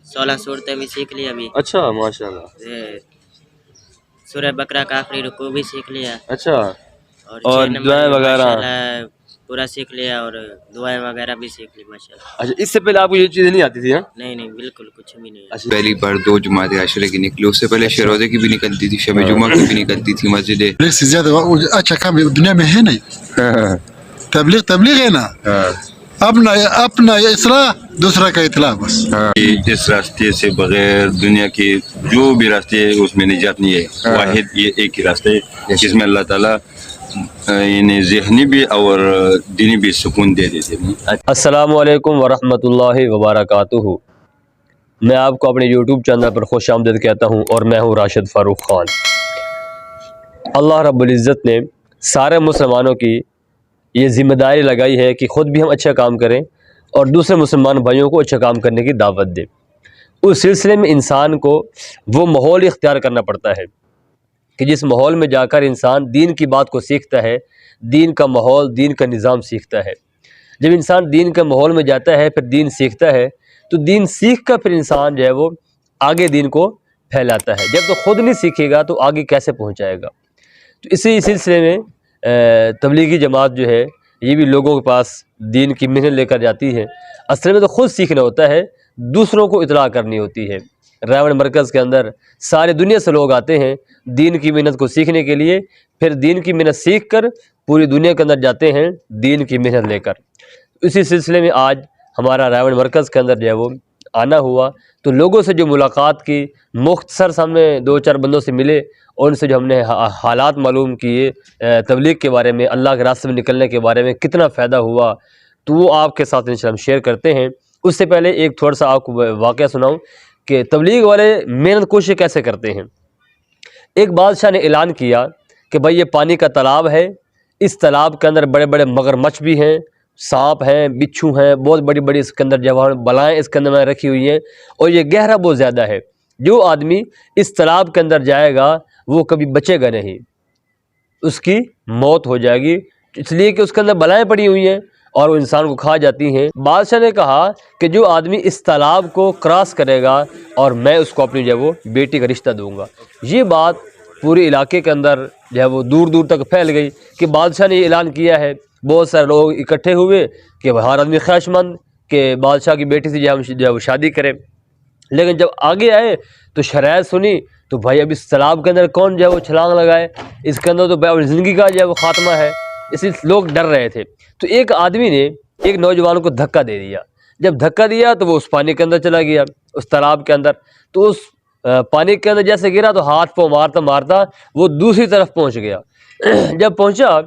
16 सूरतें भी सीख ली अभी। अच्छा माशाल्लाह। सूरह बकरा का आखिरी रुकू भी सीख लिया। अच्छा, और और 6 नंबर दुआएं भी वगैरह? माशाल्लाह पूरा सीख लिया और दुआएं वगैरह भी सीख ली माशाल्लाह। अच्छा, इससे पहले आपको ये चीज़ें नहीं आती थी? हाँ, नहीं नहीं बिल्कुल कुछ भी नहीं। अच्छा। पहली बार 2 जुमात आशरे की निकली, उससे पहले अच्छा। शरोज़े की भी निकलती थी, शब हाँ। जुमा की भी निकलती थी मस्जिदें। इससे ज्यादा अच्छा काम दुनिया में है नहीं। हाँ, तबलीग है ना, हाँ, अपना अपना इसलाह, दूसरा का इतलाह बस। हाँ, इस रास्ते से बगैर दुनिया के जो भी रास्ते है उसमें निजात नहीं है। हाँ। वाहिद ये एक ही रास्ता है जिसमें अल्लाह ताला इन्हें ज़हनी भी और दीनी भी सुकून दे देते हैं। अस्सलामु अलैकुम वरहमतुल्लाहि वबरकातुहू। मैं आपको अपने यूट्यूब चैनल पर खुश आमदीद कहता हूँ और मैं हूँ राशिद फ़ारूक ख़ान। अल्लाह रब्बुल इज़्ज़त ने सारे मुसलमानों की ये ज़िम्मेदारी लगाई है कि ख़ुद भी हम अच्छा काम करें और दूसरे मुसलमान भाइयों को अच्छा काम करने की दावत दें। उस सिलसिले में इंसान को वो माहौल इख्तियार करना पड़ता है कि जिस माहौल में जाकर इंसान दीन की बात को सीखता है, दीन का माहौल, दीन का निज़ाम सीखता है। जब इंसान दीन के माहौल में जाता है, फिर दीन सीखता है, तो दीन सीख कर फिर इंसान जो है वो आगे दीन को फैलाता है। जब तो ख़ुद नहीं सीखेगा तो आगे कैसे पहुंचाएगा। तो इसी सिलसिले में तबलीगी जमात जो है ये भी लोगों के पास दीन की मेहनत लेकर जाती है। असल में तो ख़ुद सीखना होता है, दूसरों को इतला करनी होती है। रावण मरकज़ के अंदर सारी दुनिया से लोग आते हैं दीन की मेहनत को सीखने के लिए, फिर दीन की मेहनत सीख कर पूरी दुनिया के अंदर जाते हैं दीन की मेहनत लेकर। इसी सिलसिले में आज हमारा रावण मरकज़ के अंदर जो है वो आना हुआ, तो लोगों से जो मुलाकात की, मुख्तसर सामने 2-4 बंदों से मिले और उनसे जो हमने हालात मालूम किए तबलीग के बारे में, अल्लाह के रास्ते में निकलने के बारे में, कितना फ़ायदा हुआ, तो वो आपके साथ इंशाअल्लाह हम शेयर करते हैं। उससे पहले एक थोड़ा सा आपको वाक़या सुनाऊँ कि तबलीग वाले मेहनत कोशिश कैसे करते हैं। एक बादशाह ने ऐलान किया कि भाई ये पानी का तालाब है, इस तालाब के अंदर बड़े बड़े मगरमच्छ भी हैं, सांप हैं, बिच्छू हैं, बहुत बड़ी बड़ी इसके अंदर जवान बलाएँ इसके अंदर में रखी हुई हैं और ये गहरा बहुत ज़्यादा है। जो आदमी इस तालाब के अंदर जाएगा वो कभी बचेगा नहीं, उसकी मौत हो जाएगी, इसलिए कि उसके अंदर बलाएँ पड़ी हुई हैं और वो इंसान को खा जाती हैं। बादशाह ने कहा कि जो आदमी इस तालाब को क्रॉस करेगा और मैं उसको अपनी जो है वो बेटी का रिश्ता दूंगा। ये बात पूरे इलाके के अंदर जो है वो दूर दूर तक फैल गई कि बादशाह ने ये ऐलान किया है। बहुत सारे लोग इकट्ठे हुए कि हर आदमी ख्वाहिशमंद कि बादशाह की बेटी से जो है वो शादी करे। लेकिन जब आगे आए तो शरायत सुनी तो भाई अब इस तालाब के अंदर कौन जो है वो छलांग लगाए, इसके अंदर तो भाई ज़िंदगी का जो है वो ख़ात्मा है, इसलिए लोग डर रहे थे। तो एक आदमी ने एक नौजवान को धक्का दे दिया। जब धक्का दिया तो वो उस पानी के अंदर चला गया, उस तालाब के अंदर। तो उस पानी के अंदर जैसे गिरा तो हाथ पाँव मारता मारता वो दूसरी तरफ पहुंच गया। जब पहुंचा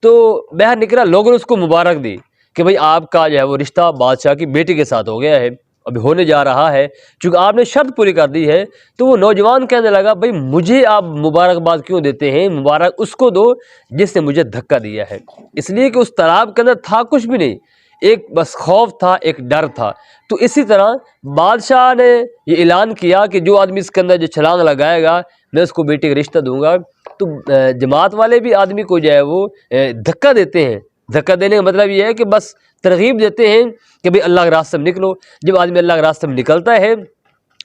तो बाहर निकला, लोगों ने उसको मुबारक दी कि भाई आपका जो है वो रिश्ता बादशाह की बेटी के साथ हो गया है, अभी होने जा रहा है, चूँकि आपने शर्त पूरी कर दी है। तो वो नौजवान कहने लगा भाई मुझे आप मुबारकबाद क्यों देते हैं, मुबारक उसको दो जिसने मुझे धक्का दिया है। इसलिए कि उस तालाब के अंदर था कुछ भी नहीं, एक बस खौफ था, एक डर था। तो इसी तरह बादशाह ने ये ऐलान किया कि जो आदमी इसके अंदर जो छलांग लगाएगा मैं उसको बेटी का रिश्ता दूंगा। तो जमात वाले भी आदमी को जो है वो धक्का देते हैं। धक्का देने का मतलब ये है कि बस तरगीब देते हैं कि भाई अल्लाह के रास्ते में निकलो। जब आदमी अल्लाह के रास्ते में निकलता है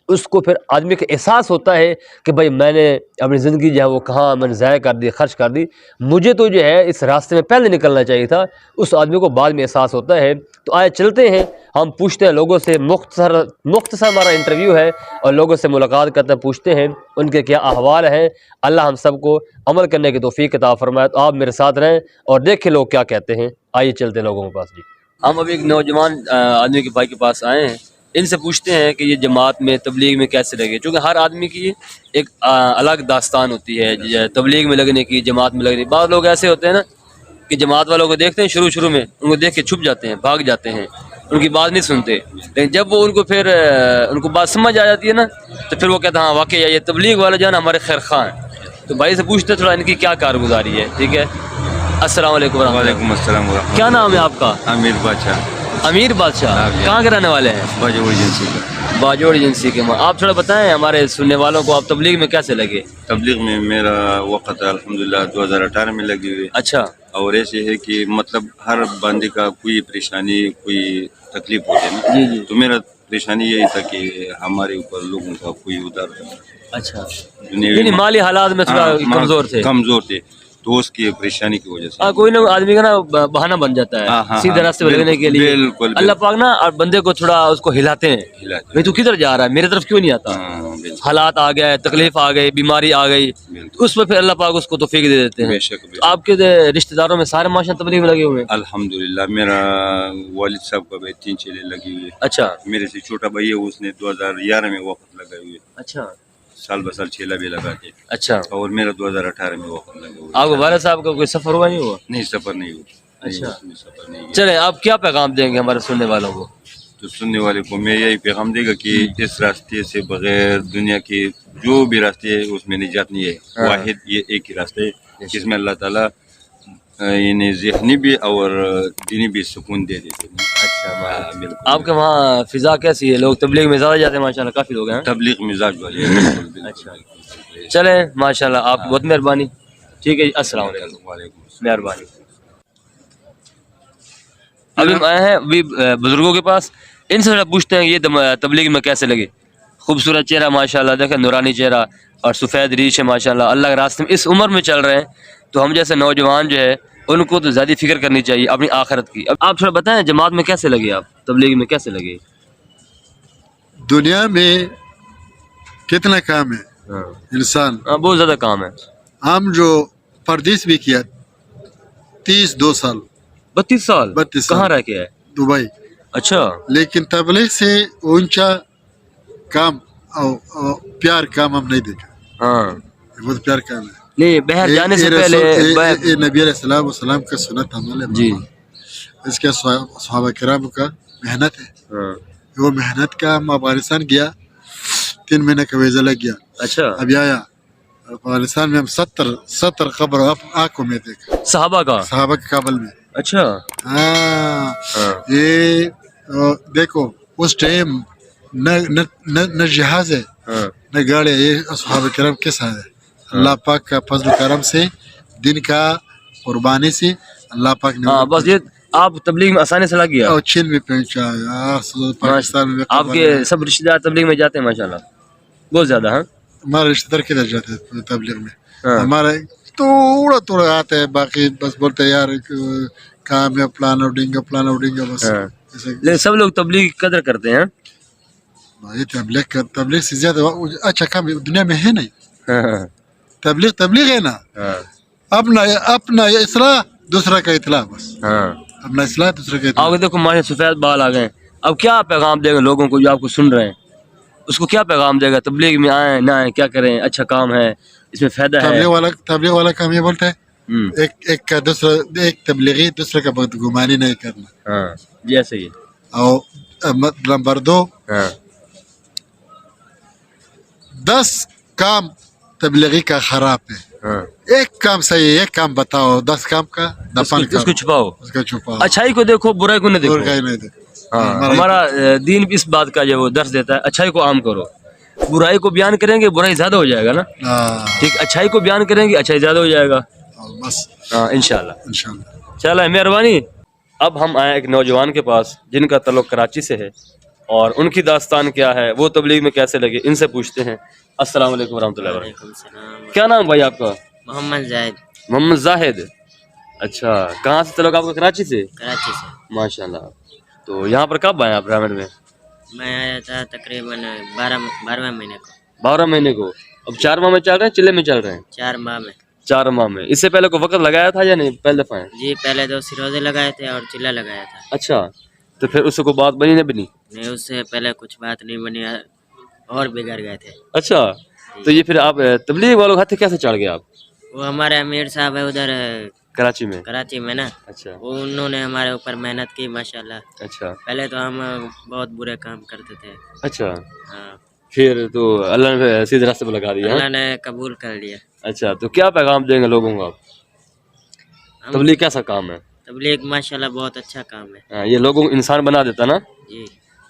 उसको फिर आदमी का एहसास होता है कि भाई मैंने अपनी ज़िंदगी जो है वो कहाँ मैंने ज़ाया कर दी, खर्च कर दी, मुझे तो जो है इस रास्ते में पहले निकलना चाहिए था। उस आदमी को बाद में एहसास होता है। तो आए चलते हैं, हम पूछते हैं लोगों से, मुख्तसर हमारा इंटरव्यू है और लोगों से मुलाकात करते हैं, पूछते हैं उनके क्या अहवाल हैं। अल्लाह हम सबको अमल करने की तौफीक अता फरमाए। तो आप मेरे साथ रहें और देखें लोग क्या कहते हैं। आइए चलते हैं लोगों के पास। जी, हम अभी एक नौजवान आदमी के भाई के पास आए हैं, इनसे पूछते हैं कि ये जमात में तबलीग में कैसे लगे। क्योंकि हर आदमी की एक अलग दास्तान होती है तबलीग में लगने की, जमात में लगने की। बाद लोग ऐसे होते हैं ना कि जमात वालों को देखते हैं शुरू में, उनको देख के छुप जाते हैं, भाग जाते हैं, उनकी बात नहीं सुनते। लेकिन जब वो उनको बात समझ आ जाती है ना तो फिर वो कहते हैं हाँ वाकई ये तबलीग वाले जो है ना हमारे खैर खां हैं। तो भाई से पूछते हैं थोड़ा इनकी क्या कारगुजारी है। ठीक है, अस्सलाम वालेकुम। वालेकुम अस्सलाम। क्या नाम है आपका? अमीर बादशाह। अमीर बादशाह, कहाँ के रहने वाले हैं? बाजोड़ एजेंसी का। बाजोड़ एजेंसी के। आप थोड़ा बताएं हमारे सुनने वालों को, आप तबलीग में कैसे लगे? तबलीग में मेरा वक़्त अल्हम्दुलिल्लाह 2018 में लगी हुई। अच्छा। और ऐसे है कि मतलब हर बंदे का कोई परेशानी, कोई तकलीफ होती है ना। जी जी। तो मेरा परेशानी यही था कि हमारे ऊपर लोगों का कोई उधर अच्छा, दुनियावी यानी माली हालात में थोड़ा कमजोर थे। कमजोर थे, तो उसकी परेशानी की वजह से हाँ, कोई ना आदमी का ना बहाना बन जाता हाँ, है हाँ, सीधे हाँ, रास्ते पे लगने के लिए। बिल्कुल, अल्लाह पाक ना और बंदे को थोड़ा उसको हिलाते हैं, हिलाते भाई तू किधर जा रहा है, मेरे तरफ क्यों नहीं आता। हाँ, बिल्कुल, हालात आ गए, तकलीफ आ गई, बीमारी आ गई, बिल्कुल। उस पर फिर अल्लाह पाक उसको तौफीक दे देते हैं। बेशक, बेशक। तो आपके रिश्तेदारों में सारे माशा तबलीग में लगे हुए हैं। अल्हम्दुलिल्लाह मेरा वालिद साहब का भी 3 चेले लगी हुई है। अच्छा मेरे से छोटा भाई है, उसने 2011 में वक्त लगाई हुई है, अच्छा साल ब साल चेला भी लगा के, अच्छा। और मेरा 2018 में वक्त लगा हुआ आपके वालिद साहब का कोई सफर हुआ नहीं हुआ? नहीं, सफर नहीं हुआ। अच्छा। नहीं, सफर नहीं हुआ। चले, आप क्या पैगाम देंगे हमारे सुनने वालों को? तो सुनने वाले को मैं यही पैगाम देगा कि इस रास्ते से बगैर दुनिया के जो भी रास्ते है उसमें निजात नहीं है। हाँ। वाहिद ये एक ही रास्ता है जिसमें अल्लाह ताला इन्हें ज़हनी भी और दीनी भी सुकून दे देते हैं। अच्छा, बिल्कुल। आपके वहाँ फिजा कैसी है? लोग तबलीग में ज़्यादा जाते हैं माशाल्लाह, काफ़ी लोग हैं। तबलीग मिजाज वाले हैं, बिल्कुल, बिल्कुल, अच्छा। बिल्कुल। चले माशाल्लाह, आपकी बहुत मेहरबानी। ठीक है जी, अस्सलाम वालेकुम। वालेकुम। मेहरबानी। अभी हम आए हैं अभी बुजुर्गों के पास, इनसे थोड़ा पूछते हैं ये तबलीग में कैसे लगे। खूबसूरत चेहरा माशाल्लाह, देखें नूरानी चेहरा और सफ़ेद रीश है माशाल्लाह। अल्लाह के रास्ते में इस उम्र में चल रहे हैं, तो हम जैसे नौजवान जो है उनको तो ज़्यादा फिक्र करनी चाहिए अपनी आखिरत की। अब आप थोड़ा बताएं, जमात में कैसे लगे, आप तबलीग में कैसे लगे? दुनिया में कितना काम है हाँ, इंसान। बहुत ज़्यादा काम है। हम जो परदेश भी किया 32 साल 32 साल 32 साल। कहाँ रह के है? दुबई। अच्छा लेकिन तबलीग से ऊंचा काम और प्यार काम हम नहीं देखा। हाँ, बहुत प्यार काम है। नहीं बहर जाने से पहले ये नबी अलैहिस्सलाम का सुन्नत हमारे जी। इसके सहाबा किराम का मेहनत है। हाँ, वो मेहनत का हम अफगानिस्तान गया, 3 महीने का वीजा लग गया। अच्छा अभी आया अफगानिस्तान में हम 70 कब्र आंखों में देखा, सहाबा का। सहाबा के काबल में। अच्छा हाँ, हाँ, ये देखो उस टाइम न न न जहाज है हाँ, न गाड़ी है, ये सहाबा किराम के साथ है। अल्लाह पाक का फजल करम से, दिन का कुर्बानी से अल्लाह पाक ने हाँ, बस ये आप तबलीग में आसानी से लग गया। और चीन में पहुंचाया, पाकिस्तान में। आपके सब रिश्तेदार तबलीग में जाते हैं माशाल्लाह, बहुत ज्यादा। हाँ, हमारे रिश्तेदार किधर जाते हैं तबलीग में? हाँ। हमारे थोड़ा आते हैं, बाकी बस बोलते हैं यार काम है, प्लान उड़ेंगे बस। हाँ। ऐसे लेकिन सब लोग तबलीग की कदर करते हैं। ये तबलीग से ज्यादा अच्छा काम दुनिया में है नहीं। हाँ, तबलीग है ना, हाँ, अपना इस्लाह दूसरा का इतला, बस हाँ। अपना इस्लाह दूसरा का इतला। आगे देखो माशा सफेद बाल आ गए। अब क्या पैगाम देगा लोगों को जो आपको सुन रहे हैं, उसको क्या पैगाम देगा? तबलीग में आए ना आए क्या करें, अच्छा काम है, इसमें फायदा है। तबलीग वाला काम ये बोलता है हम्म, एक तबलीगी दूसरे का बदगुमानी नहीं करना। हाँ जी, ऐसे ही। और नंबर 2, हाँ, 10 काम तबलीगी का खराब है, हाँ, एक काम सही है, एक काम बताओ, 10 काम का दफन उसको करो, छुपाओ। उसका छुपाओ। अच्छाई को देखो, बुराई को नहीं और देखो। कहीं नहीं देखो। हाँ, हमारा दीन इस बात का जो वो दर्श देता है, अच्छाई को आम करो। बुराई को बयान करेंगे बुराई ज्यादा हो जाएगा ना, ठीक। अच्छाई को बयान करेंगे अच्छाई ज्यादा हो जाएगा। बस हाँ, इंशाल्लाह। इंशाल्लाह। चलो, मेहरबानी। अब हम आए एक नौजवान के पास जिनका ताल्लुक कराची से है, और उनकी दास्तान क्या है, वो तबलीग में कैसे लगे, इनसे पूछते हैं। अस्सलाम वालेकुम वरहमतुल्लाहि वबरकातुहू। वालेकुम सलाम। क्या नाम भाई आपका? मोहम्मद जाहिद, मोहम्मद जाहिद। अच्छा, कहाँ से ताल्लुक आपका? कराची से। कराची से। माशाल्लाह। तो यहाँ पर कब आए आप ब्राह्मण में? मैं आया था तकरीबन 12वें महीने को। 12 महीने को। अब 4 माह में चल रहे हैं, चिल्ले में चल रहे हैं? 4 माह में। 4 माह में। इससे पहले को वक्त लगाया था या नहीं, पहले दफा है? जी, पहले 2 सिरोजे लगाए थे और चिल्ला लगाया था। अच्छा, तो फिर उससे कोई बात बनी नहीं बनी? नहीं, उससे पहले कुछ बात नहीं बनी और बिगड़ गए थे। अच्छा, तो ये फिर आप तबलीग वालों के हाथ कैसे चढ़ गए आप? वो हमारे अमीर साहब है उधर कराची में। कराची में ना, अच्छा वो उन्होंने हमारे ऊपर मेहनत की माशाल्लाह। अच्छा पहले तो हम बहुत बुरे काम करते थे। अच्छा, हाँ, फिर तो अल्लाह ने सीधे रास्ते पर लगा दिया। अल्लाह ने कबूल कर लिया। अच्छा, तो क्या पैगाम देंगे लोगों को आप? हम तबलीग कैसा काम है? तबलीग माशाल्लाह बहुत अच्छा काम है। हाँ, ये लोगों को इंसान बना देता ना। जी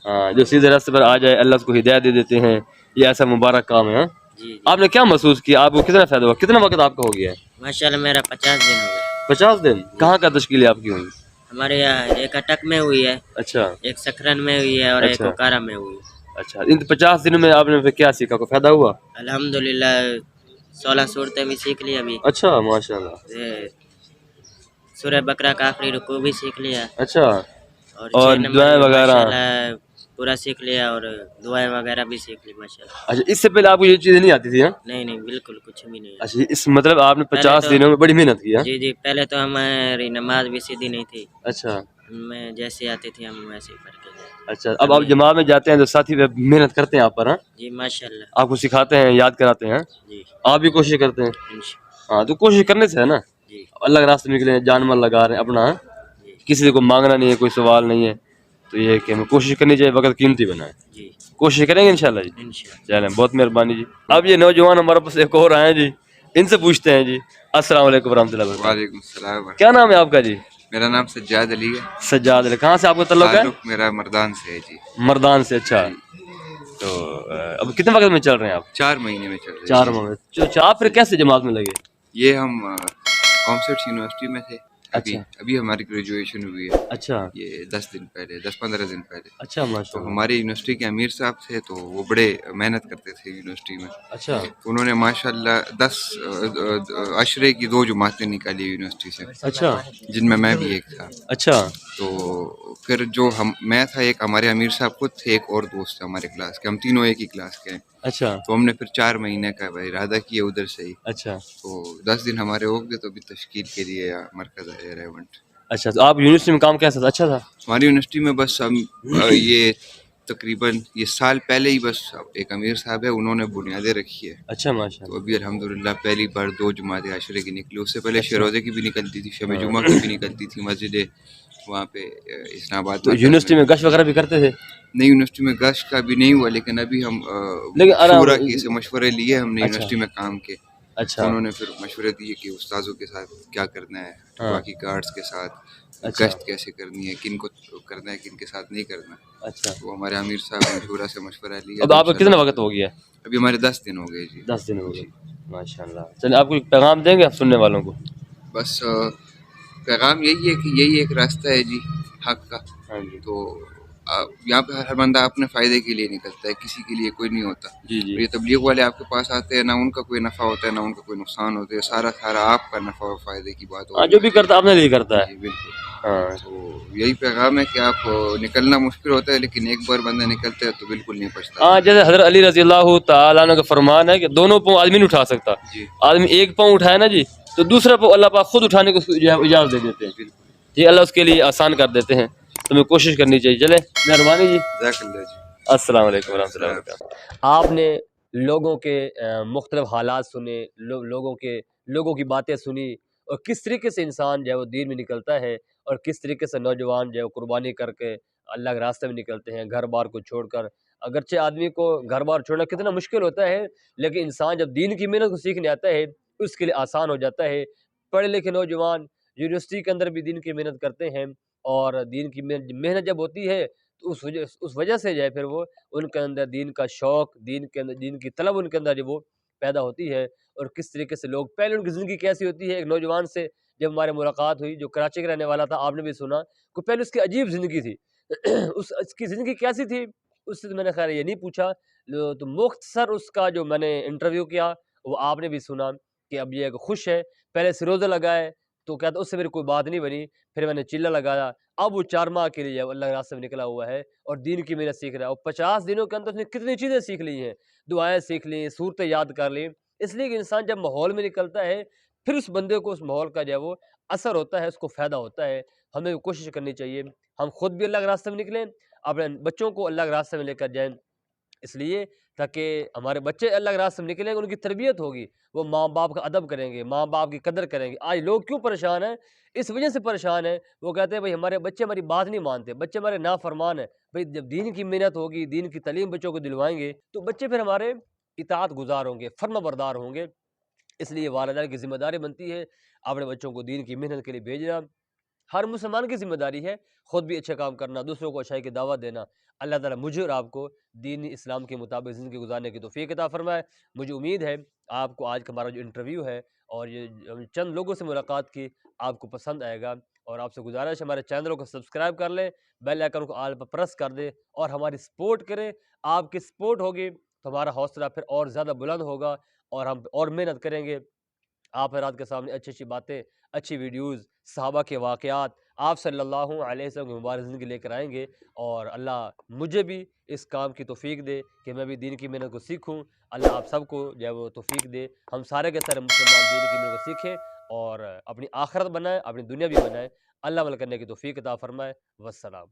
हाँ, जो सीधे रास्ते पर आ जाए, अल्लाह उसको हिदायत दे देते हैं, ये ऐसा मुबारक काम है। हाँ? जी जी। आपने क्या महसूस किया, आपको कितना फायदा हुआ, कितना वक्त आपका हो गया है? माशाल्लाह मेरा 50 दिन हो गए। 50 दिन। कहाँ का तश्कील आपकी हुई? हमारे यहाँ एक अटक में हुई है, अच्छा एक सकरन में हुई है और एक अच्छा ओकारा में हुई है। अच्छा। इन 50 दिनों में आपने फिर क्या सीखा, कोई फायदा हुआ? अल्हम्दुलिल्लाह 16 सूरतें भी सीख ली अभी। अच्छा माशाल्लाह। ये सूरह बकरा का आखिरी रुकू भी सीख लिया अच्छा और और 6 नंबर दुआएं भी वगैरह? माशाल्लाह पूरा सीख लिया और दुआएं वगैरह भी सीख ली माशाल्लाह। अच्छा, इससे पहले आपको ये चीज़ें नहीं आती थी? हाँ नहीं नहीं बिल्कुल कुछ भी नहीं है। अच्छा, इस मतलब आपने पहले 50 तो दिनों में बड़ी मेहनत की? हाँ जी जी पहले तो हमारी नमाज भी सीधी नहीं थी, अच्छा हमें जैसे आती थी हम वैसे ही पढ़ के गए। अच्छा। अब आप अभी जमात में जाते हैं तो साथी मेहनत करते हैं आप पर? हाँ जी माशाल्लाह। आपको सिखाते हैं, याद कराते हैं? हाँ? जी आप भी कोशिश करते हैं? इंशा हाँ तो कोशिश करने से है ना, जी अल्लाह के रास्ते में निकले हैं, जान माल लगा रहे हैं अपना। हाँ? जी किसी को मांगना नहीं है, कोई सवाल नहीं है, तो ये है कि हमें कोशिश करनी चाहिए, वक्त कीमती बनाए। जी कोशिश करेंगे इंशाल्लाह जी। इंशा। चलें, बहुत मेहरबानी जी। अब ये नौजवान हमारे पास एक और आए हैं जी, इनसे पूछते हैं जी। अस्सलाम वालेकुम रहमतुल्लाहि व बरकातहू। वालेकुम सलाम। क्या नाम है आपका जी? मेरा नाम सज्जाद अली है। सज्जाद अली। कहाँ से आपको तल्लुक है? ताल्लुक मेरा मर्दान से है जी। मर्दान से। अच्छा जी तो अब कितने वक्त में चल रहे हैं आप? 4 महीने में चल रही 4 है। माह में। तो आप फिर कैसे जमात में लगे? ये हम कॉमर्स यूनिवर्सिटी में थे। अभी अच्छा अभी हमारी ग्रेजुएशन हुई है, अच्छा ये 10 दिन पहले, 10-15 दिन पहले। अच्छा तो माशाल्लाह। हमारे यूनिवर्सिटी के अमीर साहब थे, तो वो बड़े मेहनत करते थे यूनिवर्सिटी में। अच्छा तो उन्होंने माशाल्लाह 10 अशरे की 2 जमातें निकाली यूनिवर्सिटी से, अच्छा जिनमें मैं भी एक था। अच्छा तो फिर जो मैं था, एक हमारे अमीर साहब खुद थे, एक और दोस्त थे हमारे क्लास के, हम तीनों एक ही क्लास के हैं। अच्छा तो हमने फिर 4 महीने का इरादा किया उधर से ही। अच्छा तो 10 दिन हमारे हो गए, तो अभी तश्कील के लिए मरकज़ है रेवंट। अच्छा। तो आप यूनिवर्सिटी में काम कैसा था? अच्छा था? हमारी यूनिवर्सिटी में बस हम ये तकरीबन ये साल पहले ही बस एक अमीर साहब है, उन्होंने बुनियादें रखी है। अच्छा तो माशाल्लाह। अभी अल्हम्दुलिल्लाह पहली बार 2 जमातें आशरे की निकली। उससे पहले शरोज़े की भी निकलती थी, शब जुमा की भी निकलती थी, मस्जिद वहाँ पे इस्लामाबाद तो मरकज़ यूनिवर्सिटी में। में गश वगैरह भी करते थे? नई यूनिवर्सिटी में गश्त का भी नहीं हुआ, लेकिन अभी हम लेकिन शूरा की से मशवरे लिए हमने अच्छा यूनिवर्सिटी में काम के। तो अच्छा उन्होंने फिर मशवरे दिए कि उस्ताज़ों के साथ क्या करना है, हाँ बाकी गार्ड्स के साथ अच्छा गश्त कैसे करनी है, किन को करना है, किन के साथ नहीं करना। अच्छा। तो हमारे आमिर साहब ने शूरा से मशवरा लिया। अब तो आपका कितना वक्त हो गया? अभी हमारे 10 दिन हो गए जी। 10 दिन हो गए माशाल्लाह। चलिए, आप कोई पैगाम देंगे आप सुनने वालों को? बस पैगाम यही है कि यही एक रास्ता है जी हक का। हाँ जी तो यहाँ पे हर बंदा अपने फ़ायदे के लिए निकलता है, किसी के लिए कोई नहीं होता। जी और जी ये तबलीग वाले आपके पास आते हैं, ना उनका कोई नफ़ा होता है, ना उनका कोई नुकसान होता है, सारा सारा आपका नफ़ा और फ़ायदे की बात हाँ, होती जो भी करता है अपने लिए करता है। जी बिल्कुल। हाँ तो यही पैगाम है कि आप निकलना मुश्किल होता है, लेकिन एक बार बंदा निकलता है तो बिल्कुल नहीं पछता। हाँ, जैसे हज़रत अली रज़ी अल्लाह तआला अन्हु का फरमान है कि दोनों पाँव आदमी नहीं उठा सकता। जी आदमी एक पाँव उठाए ना जी, तो दूसरा पाँव अल्लाह पाक खुद उठाने को इजाज़त दे देते हैं बिल्कुल। जी, अल्लाह उसके लिए आसान कर देते हैं। तो हमें कोशिश करनी चाहिए। चले, मेहरबानी जी। जज़ाकल्लाह जी। अस्सलाम वालेकुम वरहमतुल्लाहि वबरकातुहू। आपने लोगों के मुख्तलिफ हालात सुने, लोगों की बातें सुनी, और किस तरीके से इंसान जो है वो दीन में निकलता है, और किस तरीके से नौजवान जो है वो कुर्बानी करके अल्लाह के रास्ते में निकलते हैं घर बार को छोड़कर। अगरचे आदमी को घर बार छोड़ना कितना मुश्किल होता है, लेकिन इंसान जब दीन की मेहनत को सीखने आता है उसके लिए आसान हो जाता है। पढ़े लिखे नौजवान यूनिवर्सिटी के अंदर भी दीन की मेहनत करते हैं, और दीन की मेहनत जब होती है तो उस वजह से जो है फिर वो उनके अंदर दीन का शौक़, दीन के अंदर दीन की तलब उनके अंदर जो वो पैदा होती है। और किस तरीके से लोग पहले उनकी ज़िंदगी कैसी होती है, एक नौजवान से जब हमारी मुलाकात हुई जो कराची का रहने वाला था, आपने भी सुना कि पहले उसकी अजीब ज़िंदगी थी। उसकी ज़िंदगी कैसी थी, उससे तो मैंने खैर ये नहीं पूछा। तो मुख्तसर उसका जो मैंने इंटरव्यू किया वो आपने भी सुना कि अब ये खुश है। पहले से रोज़ा लगाए तो कहता उससे मेरी कोई बात नहीं बनी, फिर मैंने चिल्ला लगाया। अब वो 4 माह के लिए अल्लाह के रास्ते में निकला हुआ है और दीन की मेहनत सीख रहा है, और 50 दिनों के अंदर उसने कितनी चीज़ें सीख ली हैं, दुआएँ सीख ली, सूरतें याद कर ली। इसलिए कि इंसान जब माहौल में निकलता है, फिर उस बंदे को उस माहौल का जो है वो असर होता है, उसको फ़ायदा होता है। हमें कोशिश करनी चाहिए, हम खुद भी अल्लाह के रास्ते में निकलें, अपने बच्चों को अल्लाह के रास्ते में लेकर जाएँ। इसलिए ताकि हमारे बच्चे अल्लाह के रास्ते में निकलेंगे, उनकी तरबियत होगी, वो माँ-बाप का अदब करेंगे, माँ-बाप की कदर करेंगे। आज लोग क्यों परेशान हैं? इस वजह से परेशान हैं, वो कहते हैं भई हमारे बच्चे हमारी बात नहीं मानते, बच्चे हमारे नाफरमान हैं। भई जब दीन की मेहनत होगी, दीन की तालीम बच्चों को दिलवाएँगे, तो बच्चे फिर हमारे इताअत गुज़ार होंगे, फर्माबरदार होंगे। इसलिए वालिदैन की ज़िम्मेदारी बनती है अपने बच्चों को दीन की मेहनत के लिए भेजना। हर मुसलमान की ज़िम्मेदारी है खुद भी अच्छे काम करना, दूसरों को अच्छाई की दावत देना। अल्लाह ताला मुझे और आपको दीन इस्लाम के मुताबिक ज़िंदगी गुज़ारने की तौफ़ीक अता फ़रमाए। मुझे उम्मीद है आपको आज का हमारा जो इंटरव्यू है और ये चंद लोगों से मुलाकात की, आपको पसंद आएगा, اور آپ سے گزارش ہے ہمارے چینل کو سبسکرائب کر لیں، بیل آئیکن کو آل پر پریس کر دیں اور ہماری سپورٹ کریں۔ آپ کی سپورٹ ہوگی تو ہمارا حوصلہ پھر اور زیادہ بلند ہوگا اور ہم اور محنت کریں گے، آپ حضرات کے سامنے اچھی اچھی باتیں، اچھی ویڈیوز، صحابہ کے واقعات، آپ صلی اللہ علیہ وسلم کی مبارک زندگی لے کر آئیں گے، اور اللہ مجھے بھی اس کام کی توفیق دے کہ میں بھی دین کی محنت کو سیکھوں۔ اللہ آپ سب کو جو ہے وہ توفیق دے، ہم سارے کے سارے مسلمان دین کی محنت کو سیکھیں اور اپنی آخرت بنائیں، اپنی دنیا بھی بنائیں۔ اللہ عمل کرنے کی توفیق عطا فرمائے۔ والسلام۔